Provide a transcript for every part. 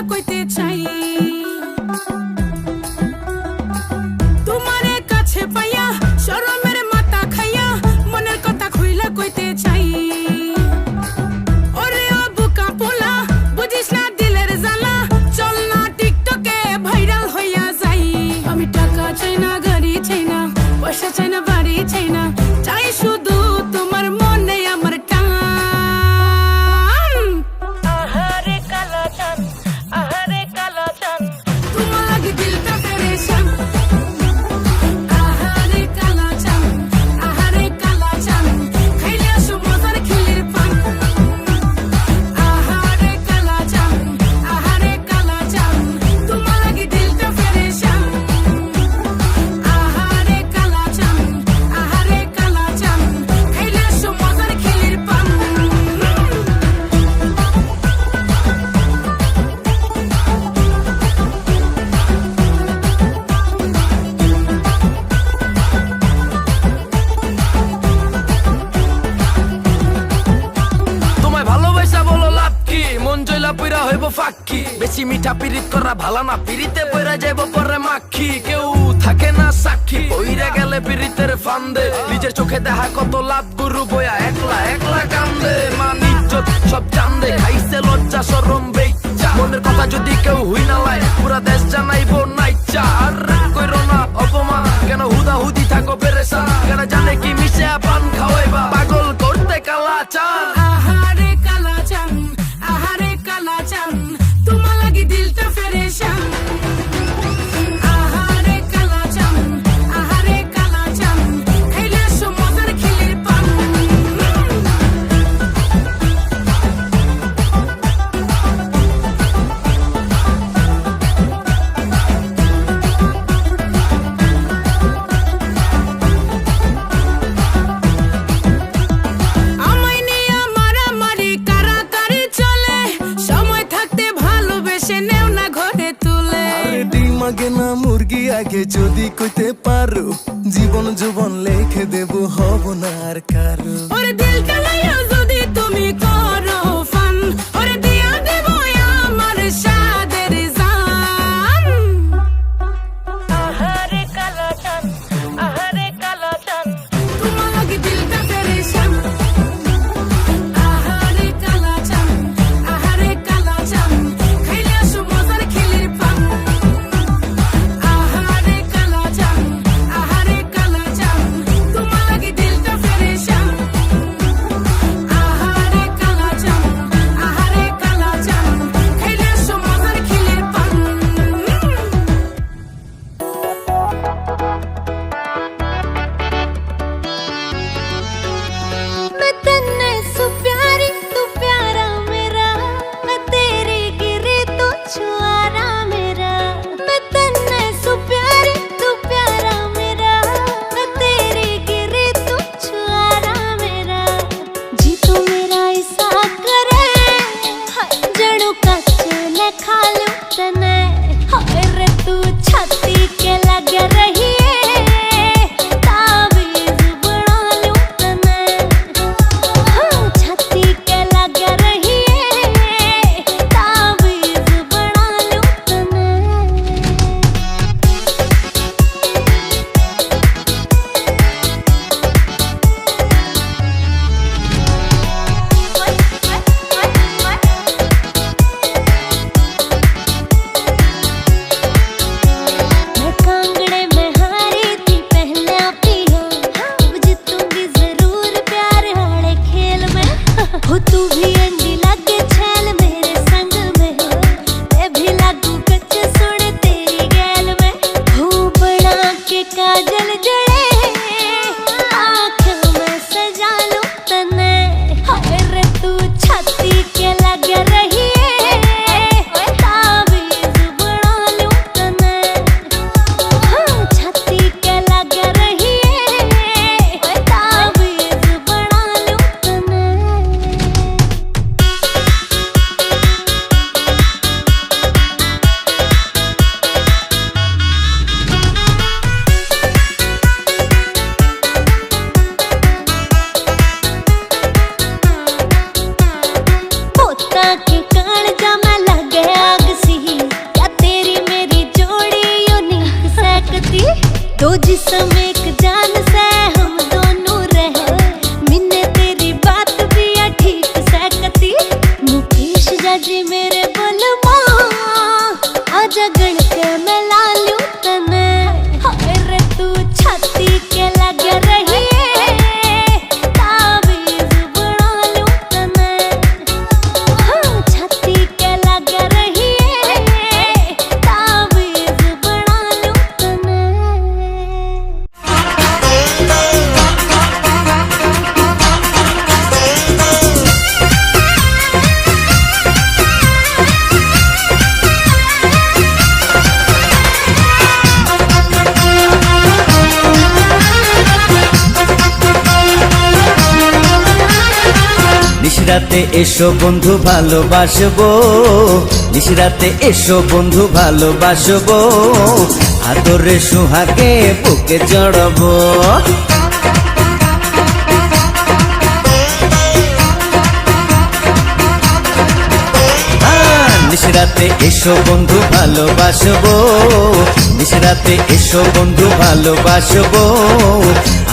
খুইলা কইতে চাই তোমারে কাছে পাইয়া শরমের মাথা খাইয়া মনের কথা খুইলা কইতে চাই ওরে ও বুকা পোলা বুঝিস না দিলের জ্বালা চল না টিকটকে ভাইরাল হইয়া যাই আমি টাকা চাই না গাড়ি চাই না পয়সা চাই না বাড়ি চাই না চাই শুধু তোমার মনে আমার টান আহারে কালা চান তোমার লাগি দিলটা পেরেশান আহারে কালা চান খাইলে আসো মজার খিলির পান আহারে কালা চান তোমার লাগি দিলটা পেরেশান আহারে কালা চান খাইলে আসো মজার খিলির পান তোমায় ভালোবাসা বলো লাভ কি মন জয়লা পইরা হইব ফাঁকি বেশি মিঠা পিরিত করা ভালো না পিরিতে পইরা যাইব পরে মাখি কেউ থাকে না সাক্ষী পইরা গেলে পিরিতের ফান্দে নিজের চোখে দেখা কত লাভ গুরু বয়া একলা একলা কান্দে মান ইজ্জত সব চান্দে খাইছে লজ্জা শরম বেইচ্চা মনের কথা যদি কেউ হুই না লাই পুরা দেশ জানাইবো নাইচা আর কইরো না অপমান কেন হুদা হুদি থাকো পেরেশান কেন জানে কি মিশে পান খাওয়াইবা পাগল করতে কালা চান আহারে কালা চান তোমার লাগি দিলটা পেরেশান আহারে কালা চান খাইলে আসো মজার খিলির পান আমায় নিয়ে মারামারি কারাকারি চলে সময় থাকতে ভালোবেসে নেও না ঘরে তুলে আরে ডিম আগে না মুরগি আগে যদি কইতে পারো জীবন যৌবন লেখে দেব হব না আর কারো ওরে দিলটা লাইয়া যদি তুমি করো ফান ওরে দিয়া দেব আমার সাদের জান আহারে কালা চান তোমার লাগি দিলটা পেরেশান আহারে কালা চান খাইলে আসো মজার খিলির পান আহারে কালা চান তোমার লাগি দিলটা পেরেশান আহারে কালা চান খাইলে আসো মজার খিলির পান मैं तन्ने सो प्यारी तू प्यारा मेरा मैं तेरे गिरे तो छुआरा मेरा मैं तन्ने सो प्यारी तू प्यारा मेरा मैं तेरे गिरे तो छुआरा मेरा जी तू मेरा ऐसा करे हाय जड़ों का चले खा लो तने हाय रे तू छाती के लग रही है तावीज़ बना लूं तने छाती के लग रही है तावीज़ बना लूं तने मैं कांगड़े रगड़ के मैं ला लूं तने हाय रे तू छाती के लग रही है ताबीज बना लूं तने हाँ छाती के लग रही है ताबीज बना लूं तने নিশরাতে এসো বন্ধু ভালোবাসবো, নিশরাতে এসো বন্ধু ভালোবাসবো, আদরে সোহাগে বুকে জড়াবো। নিশরাতে এসো বন্ধু ভালোবাসবো, নিশরাতে এসো বন্ধু ভালোবাসবো,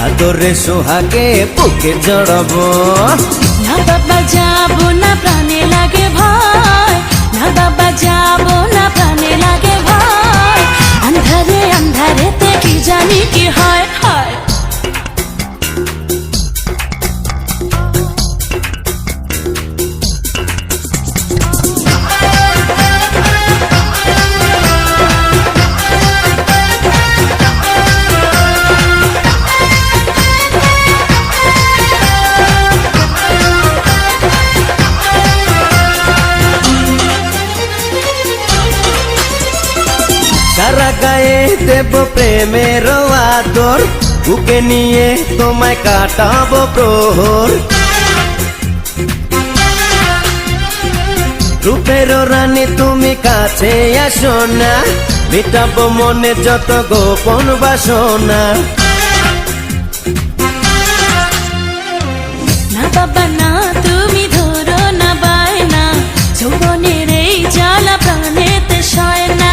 আদরে সোহাগে বুকে জড়াবো। না বাবা যাবো না প্রাণে লাগে ভয়, না বাবা যাবো না প্রাণে লাগে ভয়, আন্ধারে আন্ধারেতে কি জানি কি হয় হয়। সারা গায়ে দেব প্রেমের আদর, বুকে নিয়ে তোমায় কাটাবো প্রহর। রূপের রানী তুমি কাছে আসো না, মেটাবো মনে যত গোপন বাসনা। না বাবা না তুমি ধরো না বায়না, যৌবনের এই জ্বালা প্রাণেতে সয় না,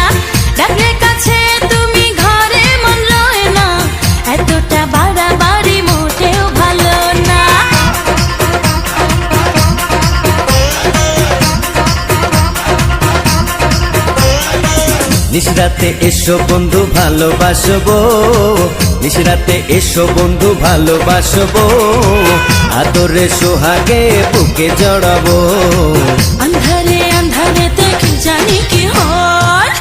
ডাকলে কাছে তুমি ঘরে মন লয় না, এতটা বাড়াবাড়ি মোটেও ভালো না। নিশরাতে এসো বন্ধু ভালোবাসবো, নিশরাতে এসো বন্ধু ভালোবাসবো, আদরে সোহাগে বুকে জড়াবো। আন্ধারে আন্ধারেতে কি জানি কি হয়।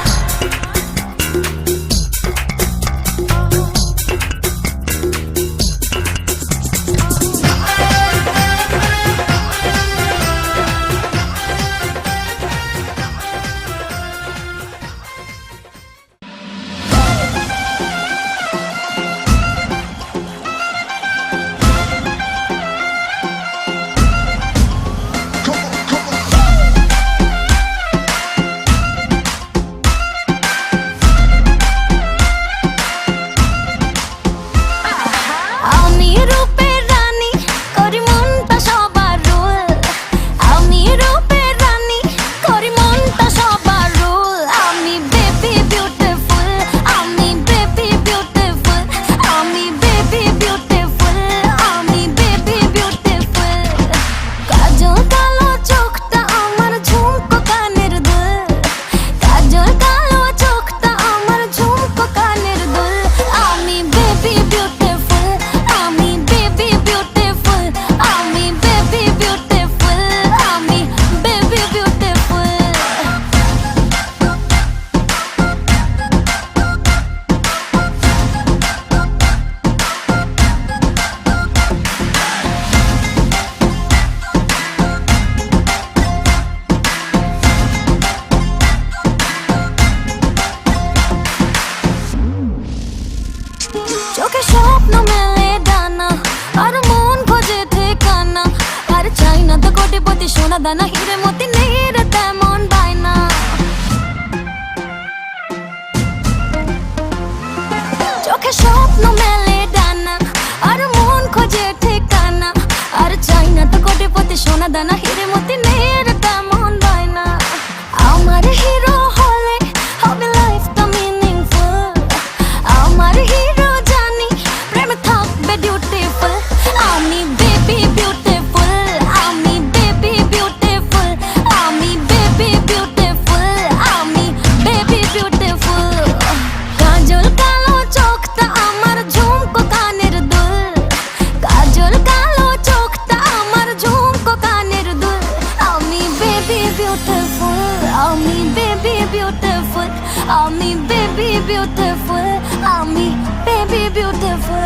আমি রূপের রানী করি মনটা সবার রোল, আমি রূপের রানী করি মনটা সবার রোল, আমি বেবি বিউটিফুল, আমি বেবি বিউটিফুল, আমি বেবি বিউটিফুল, আমি বেবি বিউটিফুল। কাজল কালো চোখটা আমার ঝুমকো কানের দুল, কাজল কালো চোখটা আমার ঝুমকো কানের দুল, আমি বেবি বিউটিফুল, আমি বেবি বিউটিফুল, আমি বেবি বিউটিফুল, আমি বেবি বিউটিফুল। চোখে স্বপ্ন মেলে ডানা, আর মন খোঁজে ঠিকানা, আর চাই না তো কোটিপতি সোনা দানা, হিরে মতি নেই রে তেমন বায়না। চোখে স্বপ্ন মেলে ডানা, আর মন খোঁজে ঠিকানা, আর চাই না তো কোটিপতি সোনা দানা, হিরে মতি নেই রে তেমন বায়না। আমার হিরো হলে হবে লাইফটা মিনিংফুল, আমার হিরো জানি প্রেমে থাকবে বিউটিফুল, আমি বেবি বিউটিফুল, আমি বেবি বিউটিফুল, beautiful. আমি baby beautiful. আমি baby beautiful.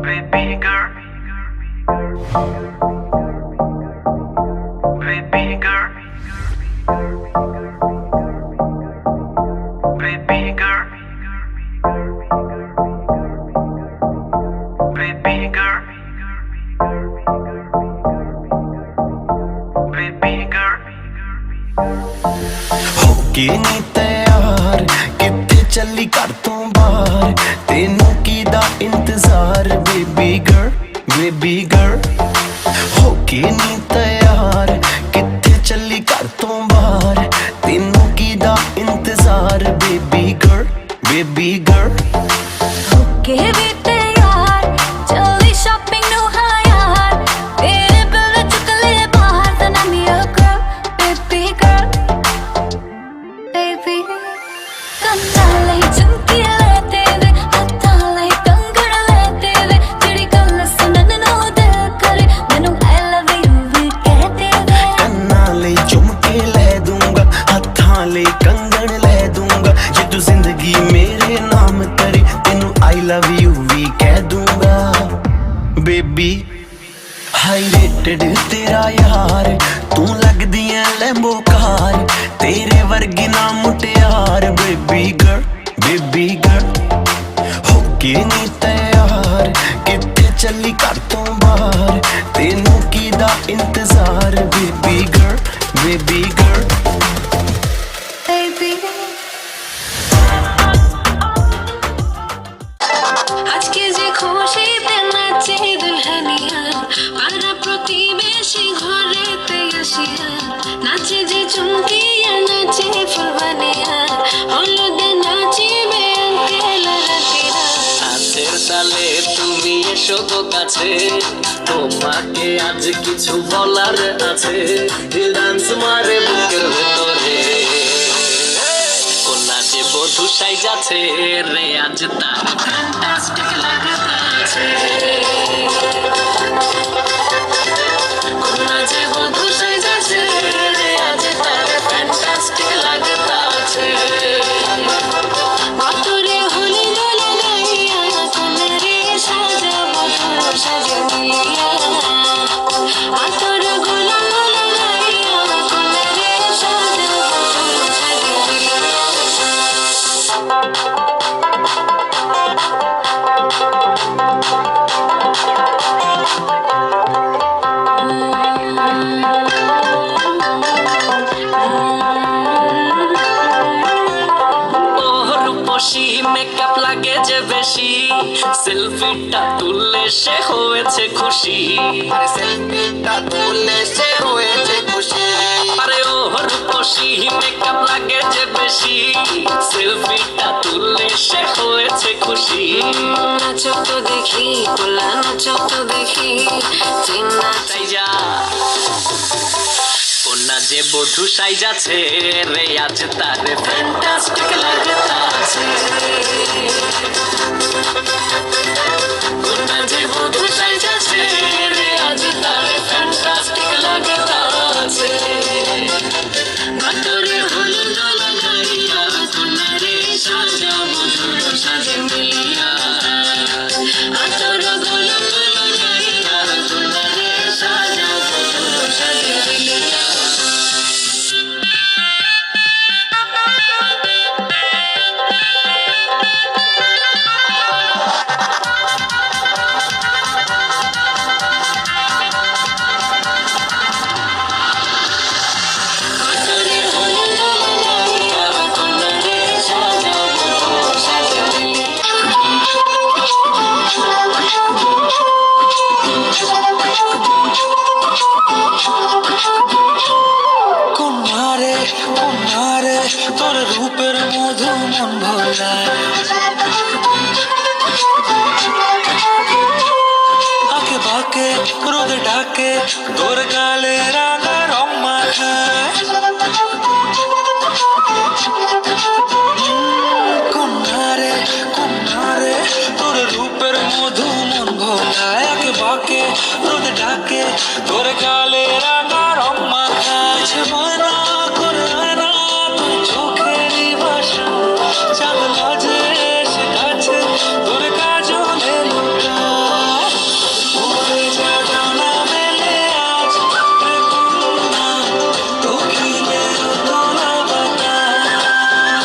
Baby girl, baby girl, baby girl, baby girl, baby girl. ਹੋਕੇ ਨੀ ਤਿਆਰ ਕਿੱਥੇ ਚੱਲੀ ਘਰ ਤੋਂ ਬਾਹਰ ਤੈਨੂੰ ਕੀਦਾ ਇੰਤਜ਼ਾਰ ਬੇਬੀ ਗਰਲ ਹੋਕੇ ਨੀ ਤਿਆਰ ਕਿੱਥੇ ਚੱਲੀ ਘਰ ਤੋਂ ਬਾਹਰ ਤੈਨੂੰ ਕੀਦਾ ਇੰਤਜ਼ਾਰ ਬੇਬੀ ਗਰਲ Okay, ਵੀ ਤਿਆਰ ਚੱਲੀ shopping ਨੂੰ ਹਾਂ ਯਾਰ ਤੇਰੇ ਬਿਲ ਚੁੱਕ ਲੈ ਬਾਹਰ then I'm your girl, baby girl, baby. ਕੰਨਾਂ ਲਈ ਝੁਮਕੀ ਲੈ ਤੇਰੇ ਹੱਥਾਂ ਲਈ ਕੰਗਣ ਲੈ ਤੇਰੇ ਜਿਹੜੀ ਗੱਲ ਸੁਣਨ ਨੂੰ ਦਿਲ ਕਰੇ ਮੈਨੂੰ I love you ਵੀ ਕਹਿ ਦੇਵੇ ਕੰਨਾਂ ਲਈ ਝੁਮਕੇ ਲੈ ਦੂੰਗਾ ਹੱਥਾਂ ਲਈ ਕੰਗਣ ਲੈ ਦੂੰਗਾ ਜੇ ਤੂੰ ਜ਼ਿੰਦਗੀ ਮੇਰੇ ਨਾਮ ਕਰੇ ਤੈਨੂੰ I love you ਵੀ ਕਹਿ ਦੂੰਗਾ ਬੇਬੀ ਹਾਈ ਰੇਟਡ ਤੇਰਾ ਯਾਰ ਤੂੰ ਲੱਗਦੀ ਐ ਲੈਂਬੋ ਕਾਰ ਤੇਰੇ ਵਰਗੀ ਨਾ ਮੁਟਿਆਰ ਬੇਬੀ ਗਰਲ ਹੋਕੇ ਨੀ ਤਿਆਰ ਕਿੱਥੇ ਚੱਲੀ ਘਰ ਤੋਂ ਬਾਹਰ ਤੈਨੂੰ ਕੀਦਾ ਇੰਤਜ਼ਾਰ ਬੇਬੀ ਗਰਲ baby. আজকে যে খুশিতে নাচে দুলহানিয়া পাড়া প্রতিবেশী ঘরেতে আসিয়া নাচে যে চুমকিয়া নাচে ফুলবানিয়া হলুদে নাচিবে আঙ্কেল রাতিরা নাচের তালে তুমি এসো তো কাছে তোমাকে আজ কিছু বলার আছে দিল ডান্স মারে বুকের ভেতরে কোনা যে বধূ সাইজাছে রে আজ তার ফ্যান্টাস্টিক লাগতাছে কোনা যে বধূ সাইজাছে রে আজ তার ফ্যান্টাস্টিক লাগতাছে বাতরে হলি দোলে গাইয়া কোনরে সাজাবো তোর সাজনিয়া আতর গোলাম গোলা গাইয়া কোনরে সাজাবো তোর সাজনিয়া মেকআপ লাগে যে বেশি সেলফিটা তুললে সে হয়েছে খুশি সেলফিটা তুললে সে হয়েছে খুশি আরে ও রূপসী মেকআপ লাগে যে বেশি সেলফিটা তুললে সে হয়েছে খুশি নাচো তো দেখি পোলা নাচো তো দেখি চিন্না তাই যা কোনা যে বধূ সাইজাছে রে আজ তারে ফ্যান্টাস্টিক লাগতাছে কোনা যে বধূ সাইজাছে রে আজ তারে ফ্যান্টাস্টিক লাগতাছে বাতরে হলুদ লাগাইয়া কোনা রে সাজাবো তোর সাজে মিলিয়া আতর গোলাপ লাগাইয়া কোনা রে সাজাবো তোর সাজে মিলিয়া রোদ ডাকে তোর গালে রাঙা রং মাখায় কন্যারে কন্যারে তোর রূপের মধু মন ভোলায় আঁকে বাঁকে রোদ ডাকে তোর গালে রাঙা রং মাখায় ময়না করে আয়না তোর চোখেরই ভাষা চাঁদ লাজে সে কাছে তোর কাজলে লুকায় উড়ে যা ডানা মেলে আজ রে কন্যা দক্ষিণে তোলা বাতাস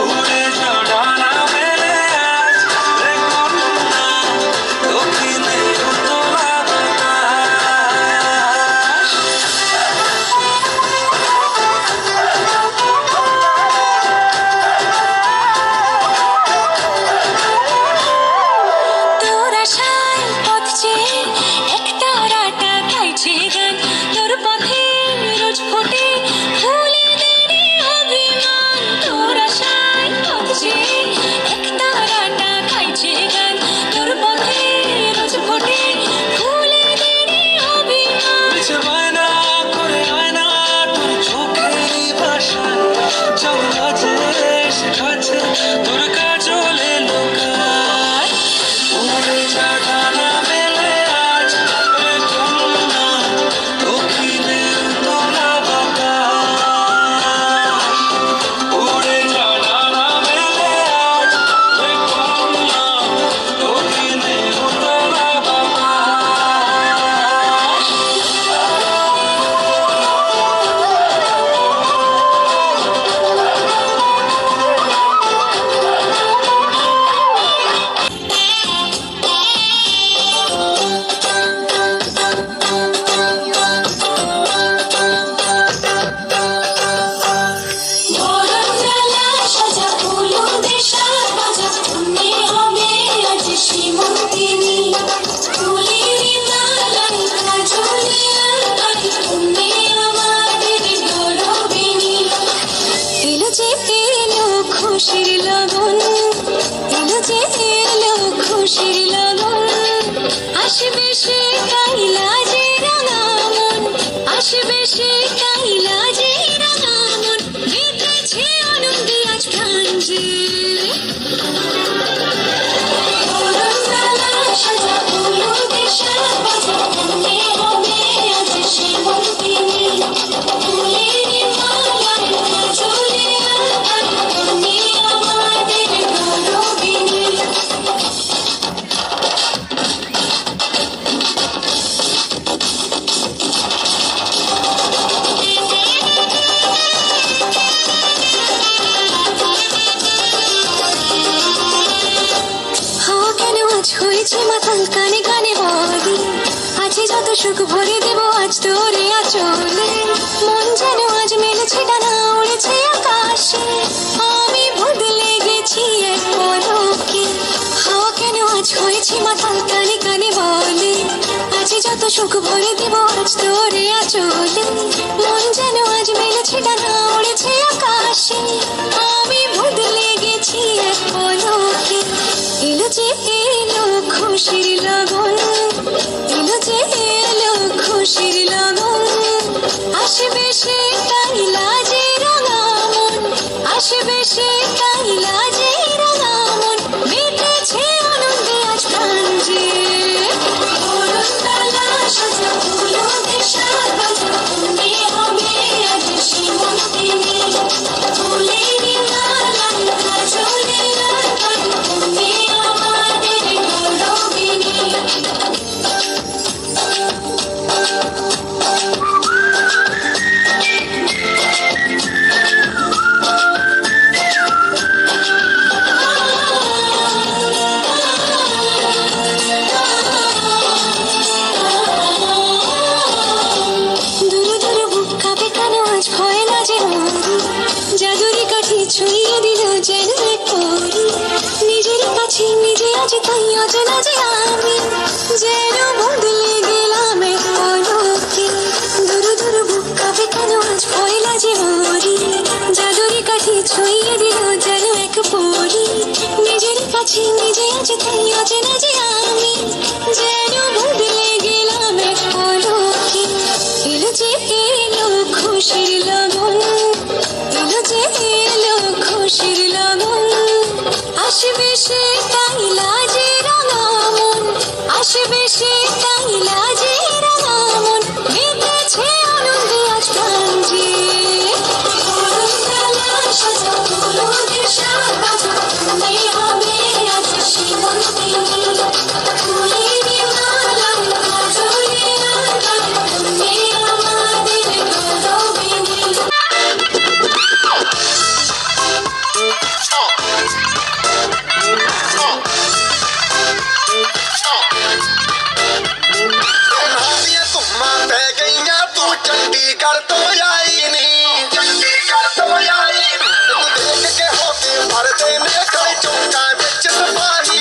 উড়ে যা ডানা মেলে আজ রে কন্যা দক্ষিণে তোলা বাতাস তোর আশায় পথ চেয়ে একতারাটা গাইছে গান তোর পথে রোজ ফোটে ফুলেদেরই অভিমান তোর আশায় পথ চেয়ে একতারাটা গাইছে গান তোর পথে রোজ ফোটে ফুলেদেরই অভিমান নিচে বায়না করে আয়না তোর চোখেরই ভাষা চাঁদ লাজে সে কাছে তোর কাজলে লুকায় উড়ে যা ডানা মেলে আজ রে কন্যা দক্ষিণে তোলা বাতাস উড়ে যা ডানা মেলে আজ রে কন্যা দক্ষিণে তোলা বাতাস বরণ জ্বালা সাজা ফুলুদের সাজা তুমি হবে আজ শ্রীমন্তিনী ফুলেরই মালায় কাজলে আঁকায় তুমি আমাদের গৌরবিনী এলো যে এলো খুশির লগন এলো যে এলো খুশির লগন আসবে সে কাইলা যে রাঙা মন আসবে সে কাইলা যে রাঙা মন বেঁধেছে আনন্দে আজ প্রাণ যে বরণ জ্বালা সাজা ফুলুদের সাজা তুমি হবে আজ শ্রীমন্তিনী ফুলেরই মালায় কাজলে আঁকায় তুমি আমাদের গৌরবিনী হাওয়া কেন আজ হয়েছে মাতাল কানে কানে বলি আছে যত সুখ ভরে দেব আজ তোরে আচলে মন যেন আজ মেলেছে ডানা উড়েছে আকাশে আমি বদলে গেছি এক পলকে হাওয়া কেন আজ হয়েছে মাতাল কানে কানে বলে আছে যত সুখ ভরে দেব আজ তোরে আচলে মন যেন আজ মেলেছে ডানা উড়েছে আকাশে আমি বদলে গেছি এক পলকে এলো যে এলো খুশির লগন এলো যে এলো খুশির লগন আসবে সে কাইলা যে রাঙা মন আসবে সে কাইলা যে রাঙা মন বেঁধেছে আনন্দে আজ প্রাণ যে বরণ জ্বালা সাজা ফুলুদের সাজা তুমি হবে আজ শ্রীমন্তিনী ফুলেরই মালায় কাজলে আঁকায় তুমি আমাদের গৌরবিনী দূরে দূরে বুক কাঁপে কেন আজ ভয় না যে মরি জাদুরি কাঠি ছুঁয়ে দিল যেন এক পরি নিজের কাছে নিজে আজ তাই অজানা যে আমি যেন বদলে গেলাম এক পলকে দূরে দূরে বুক কাঁপে কেন আজ ভয় না যে মরি জাদুরি কাঠি ছুঁয়ে দিল যেন এক পরি নিজের কাছে নিজে আজ তাই অচেনা যে আমি যেন বদলে গেলাম এক পলকে এলো যে এলো খুশির লগন এলো যে এলো খুশির লগন আসবে সে তাই লাজে রাঙা মন আসবে সে তাই লাজে রাঙা মন মেতেছে আনন্দে আজ প্রাণ জুড়ে चंडीगढ़ तो आई नहीं चंडीगढ़ तो आई देख के होके भर देने कई चौका बिच पानी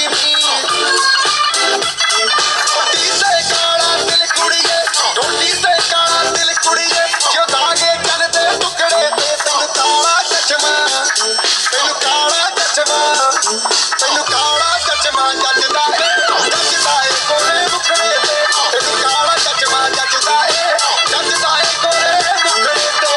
ढोली से काला दिल कुड़िए ढोली से काला दिल कुड़िए जो धागे कर दे टुकड़े दे तेन काला चचमा तेन काला चचमा तेन काला चचमा जचदा है कोरे मुखड़े दे तेन काला चचमा जचदा है कोरे मुखड़े दे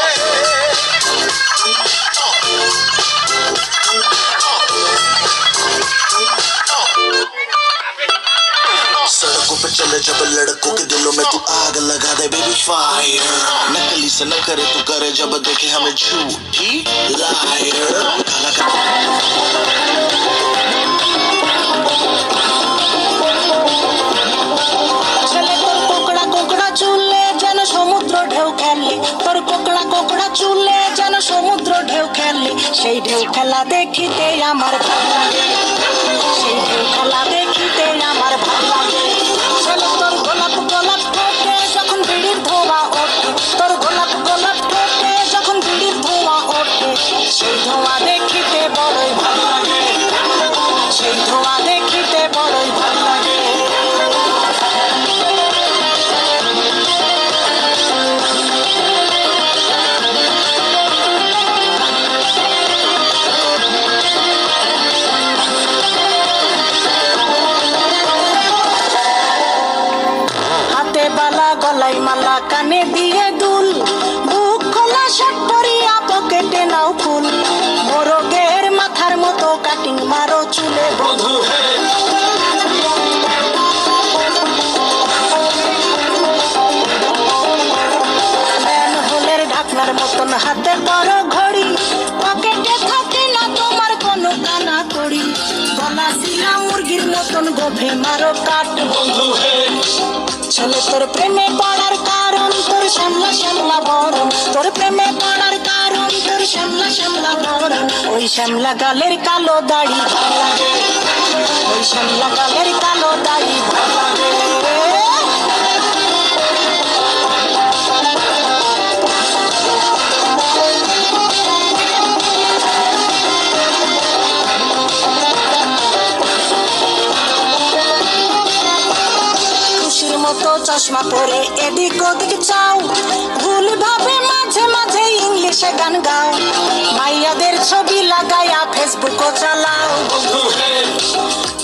सड़कों पे चले जब लड़कों के दिलों में तू आग लगा दे बेबी फायर नकली से न करे तू करे जब देखे हमें झूठी लायर ছেলে তোর কোকড়া কোকড়া চুলে যেন সমুদ্র ঢেউ খেলে তোর কোকড়া কোকড়া চুলে যেন সমুদ্র ঢেউ খেলে সেই ঢেউ খেলা দেখিতে আমার ভালো লাগে সেই ঢেউ খেলা দেখিতে আমার ভালো লাগে ছেলে তোর গোলাপ গোলাপ ঠোঁটে যখন বিড়ির ধোঁয়া ওঠে তোর গোলাপ গোলাপ ঠোঁটে যখন বিড়ির ধোঁয়া ওঠে সেই ধোঁয়া দেখিতে বড়ই ভালো লাগে সেই ধোঁয়া দেখিতে বড়ই ভালো লাগে গলায় মালা কানে দিয়ে দুল বুক খোলা শার্ট পরিয়া পকেটে নাও ফুল মোরগের মাথার মতো কাটিং মারো চুলে বধূ ম্যানহোলের ঢাকনার মতন হাতে বড় ঘড়ি পকেটে থাকে না তোমার কোনো কানা কড়ি গলা শিলা মুরগির মতন গোফে মারো কাট বন্ধু ছেলে তোর প্রেমে পড়ার কারণ তোর শ্যামলা শ্যামলা বরণ তোর প্রেমে পড়ার কারণ তোর শ্যামলা শ্যামলা বরণ ওই শ্যামলা গালের কালো দাড়ি ভালো লাগে ওই শ্যামলা গালের কালো দাড়ি ভালো লাগে মতো চশমা পরে এদিক ওদিক চাও ভুল ভাবে মাঝে মাঝে ইংলিশে গান গাও মাইয়াদের ছবি লাগায়া ফেসবুকও চালাও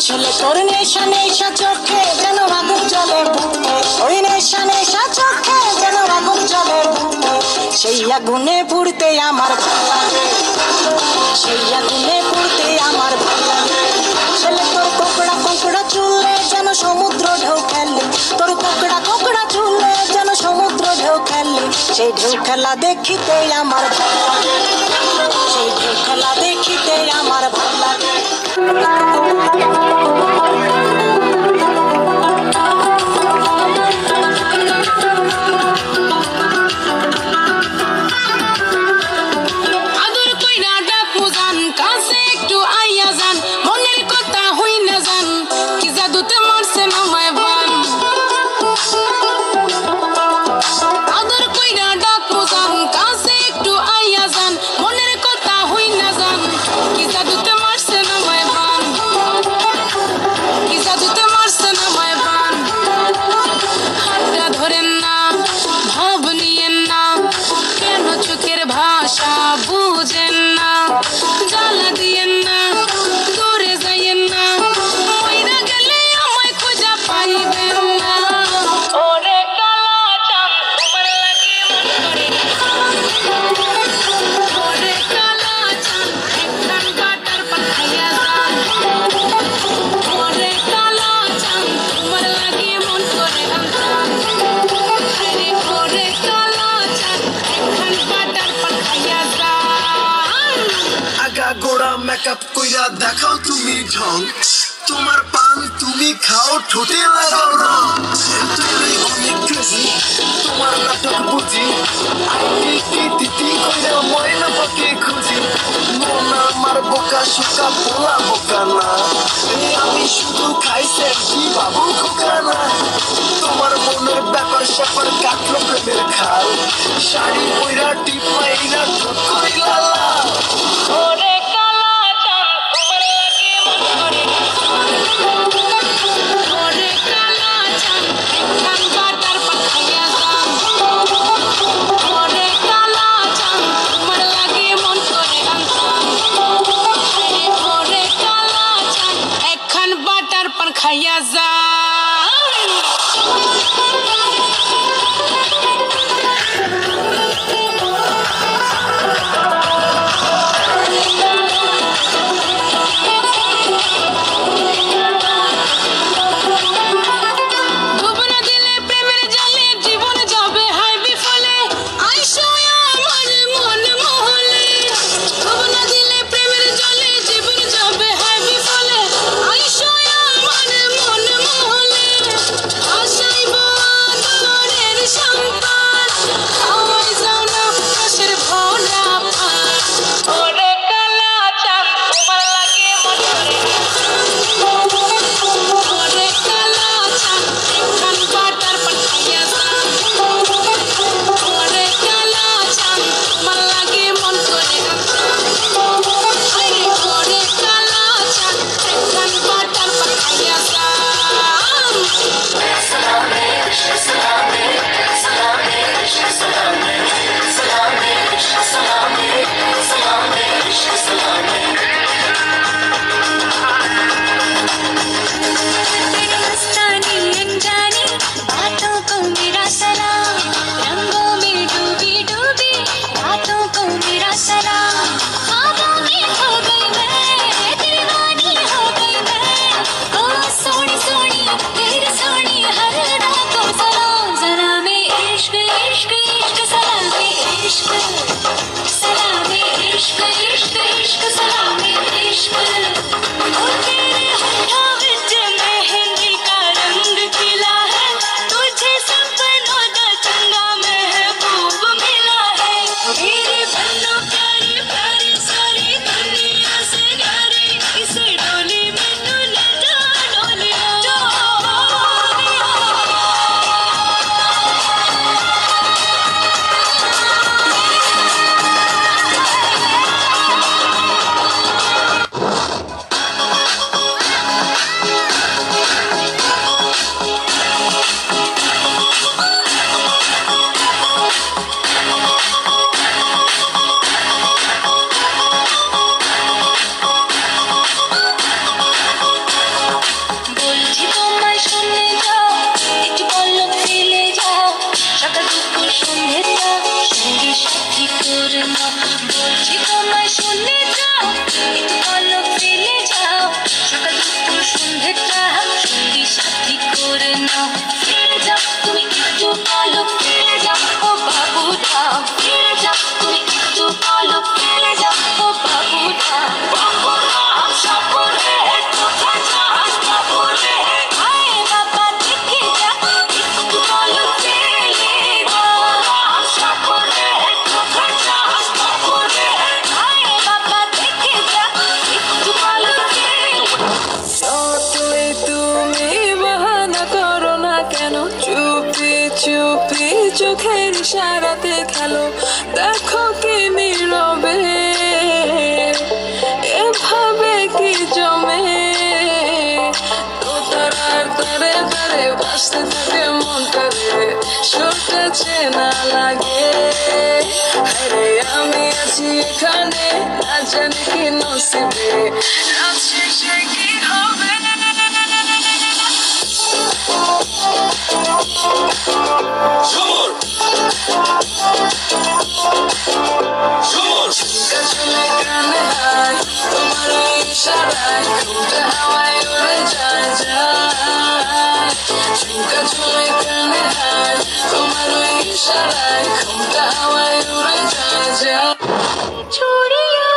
ছেলে তোর নেশা নেশা চোখে যেন আগুন জ্বলে বুকে ওই নেশা নেশা চোখে যেন আগুন জ্বলে বুকে সেই আগুনে পুড়তে আমার ভালো লাগে সেই আগুনে পুড়তে আমার ভালো লাগে ছেলে তোর কোকড়া কোকড়া চুলে যেন সমুদ্র ঢেউ খেলে তোর কোকড়া কোকড়া চুলে যেন সমুদ্র ঢেউ খেলে সেই ঢেউ খেলা দেখিতে আমার ভালো লাগে সেই ঢেউ খেলা দেখিতে আমার ভালো লাগে মেকআপ কইরা দেখাও তুমি ঢং তোমার পান তুমি খাও ঠোঁটে লাগাও রং তুমি অনেক খুশি তোমার নাটক বুঝি আইটি তিতি কইরা ময়না পাখি খুঁজি মন আমার বোকা শোকা পোলা বোকা না আমি শুধু খাই সেলফি বাবু খোকা না তোমার মনের ব্যাপার স্যাপার কাটলো প্রেমের খাল শাড়ি পইরা টিপ মাইরা ঠোঁট কইলা লাল ওরে কালা চাঁদ তোমার লাগে মন করে ওরে কালা চাঁদ একখান বাটার পাখাইয়া যান ওরে কালা চাঁদ তোমার লাগে মন করে ওরে কালা চাঁদ একখান বাটার পান খাইয়া যান চোখের ইশারাতে খেলো দেখো কি নীরবে এভাবে কি জমে তো তারার তারে তারে বাসতে থাকে মনটা রে সুরটা চেনা লাগে আরে আমি আছি এখানে না জানি কি নসিবে আছি সে কি হবে ঝুমুর ঝুমুর চলে কানে হায় তোমার ইশারায় ঘুমটা হাওয়ায় উড়ে যায় যায় ঝুমকা চলে কানে হায় তোমার ইশারায় ঘুমটা হাওয়ায় উড়ে যায় যায় ছড়িয়া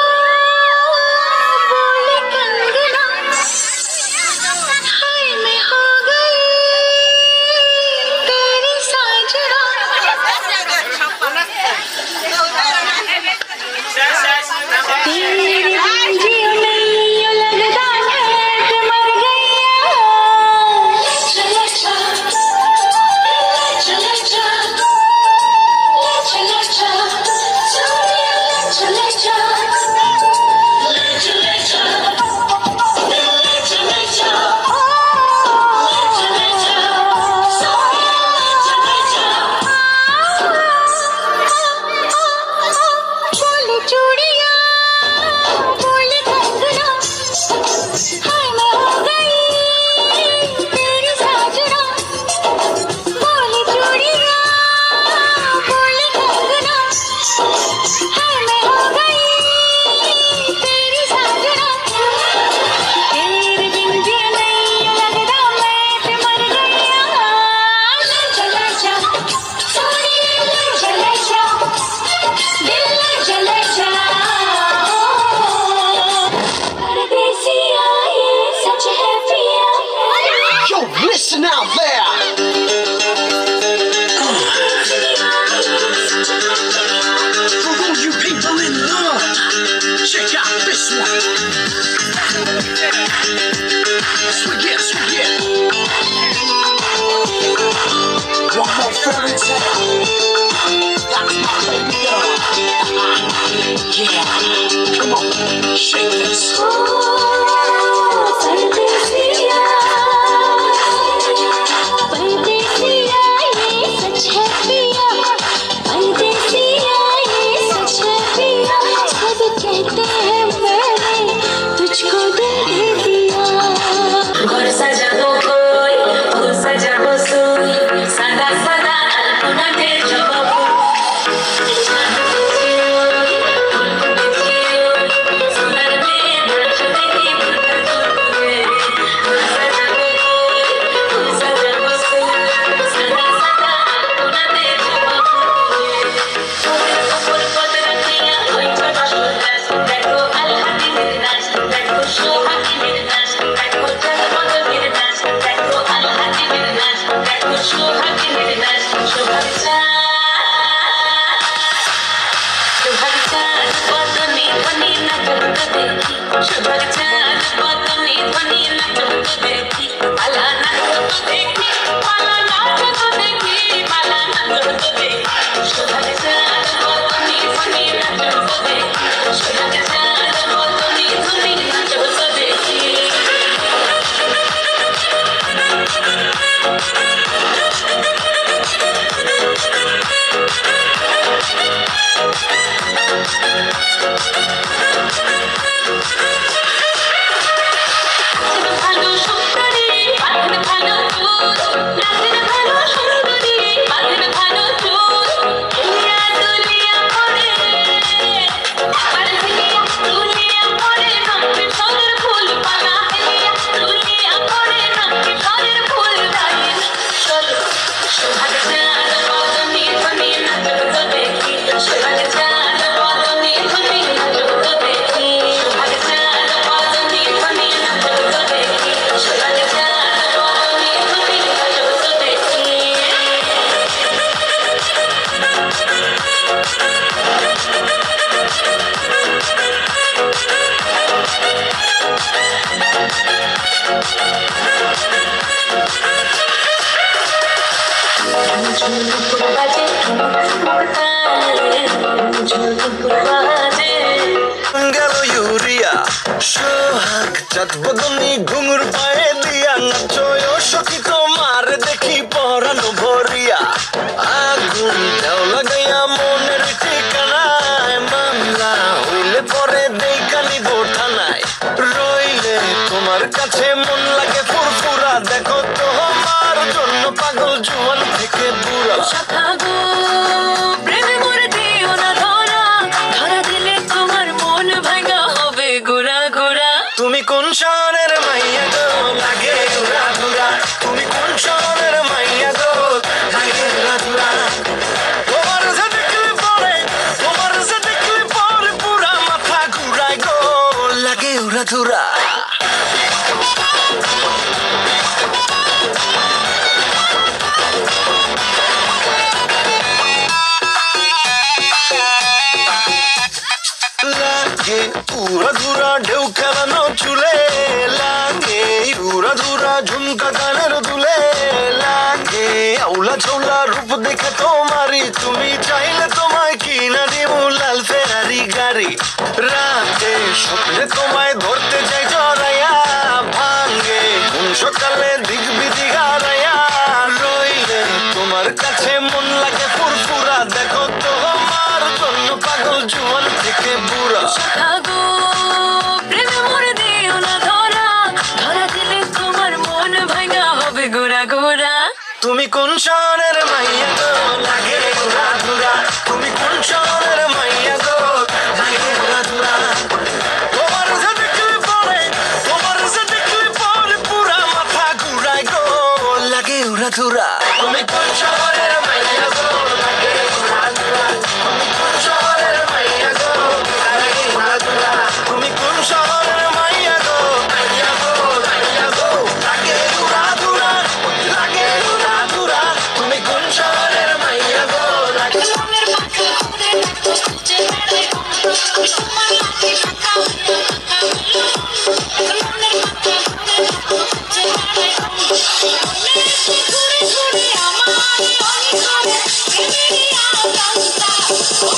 ঝুমঝুমপুর বাজে ঠুমক তালে ঝুমঝুমপুর বাজে গেল ইউরিয়া সোহাগ চাঁদ বদনি ঘুঙুর পায়ে দিয়া নাচয় সখী তোমার দেখি পরানো ভরিয়া আগুন দেও লাগাইয়া মনের ঠিকানায় মামলা হইলে পরে দেখা নিব থানায় রইলে তোমার কাছে মন লাগে ফুরফুরা দেখো তোমার জন্য পাগল জুয়ান থেকে বুড়া শাখা গো প্রেমে মরে দিও না ধরা ধরা দিলে তোমার মন ভাঙা হবে গোরা গোরা তুমি কোন শহরের মাইয়া গো লাগে উড়া ধুরা তুমি কোন শহরের মাইয়া গো লাগে উড়া ধুরা তোমার যে দেখলে পরে পুরা মাথা ঘুরায় গো লাগে উড়া ধুরা লাগে উড়া ধুরা ঢেউ খেলানো চুলে লাগে উড়া ধুরা ঝুমকা গানের দুলে লাগে আউলা ঝৌলা রূপ দেখে তোমারই তুমি চাইলে তোমায় কিনা দিব লাল ফেরারি গাড়ি রাতে স্বপ্নে তোমায় ধরতে যাই জড়াইয়া ভাঙ্গে কোন সকালে দিক বিধি হারাইয়া রইলে তোমার কাছে মন লাগে ফুরফুরা দেখো তোমার জন্য পাগল জুয়ান থেকে বুড়া শাখা গো প্রেমে মরে দিও না ধরা ধরা দিলে তোমার মন ভাঙা হবে গোরা গোরা তুমি কোন শহরের মাইয়া গো লাগে উড়া ধুরা তুমি কোন শহরের মাইয়া গো লাগে উড়া ধুরা তোমার যে দেখলে পরে পুরা মাথা ঘুরায় গো লাগে উড়া ধুরা তুমি কোন শহরের মাইয়া গো লাগে উড়া ধুরা তুমি কোন শহরের মাইয়া গো লাগে উড়া ধুরা তুমি কোন শহরের মাইয়া গো লাগে উড়া ধুরা লাগে উড়া ধুরা তুমি কোন শহরের মাইয়া গো লাগে মনের পাখা ঘুরে ডাকতো খুঁজে বেড়াই তোমার লাগে ফাঁকা হলো মনের পাখা ঘুরে ডাকতো খুঁজে বেড়াই ঘুরে ঘুরে আমার অন্তরে প্রেমেরই আকাঙ্ক্ষা ও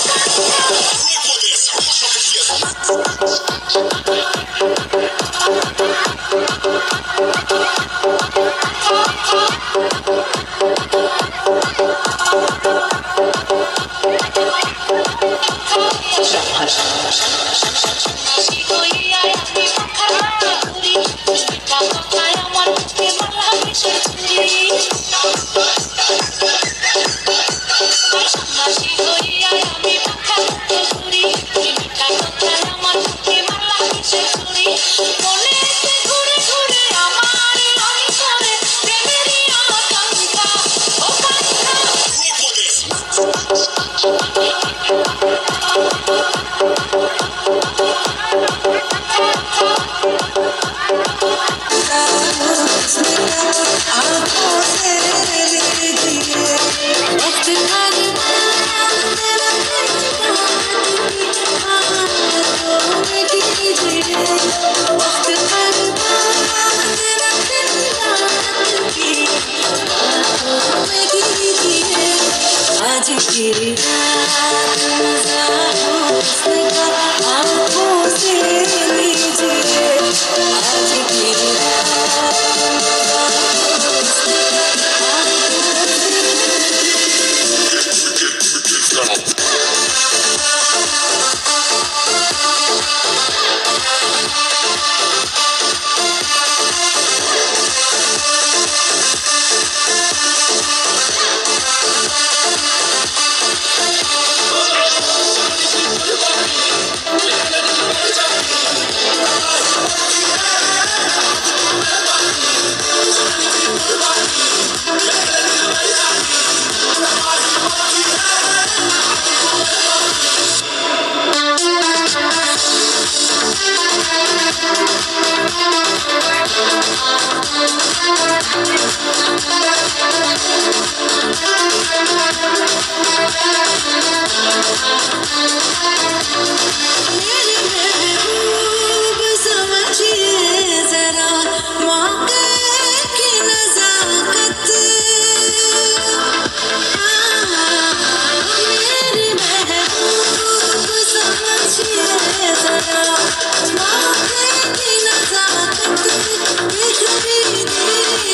आज की रात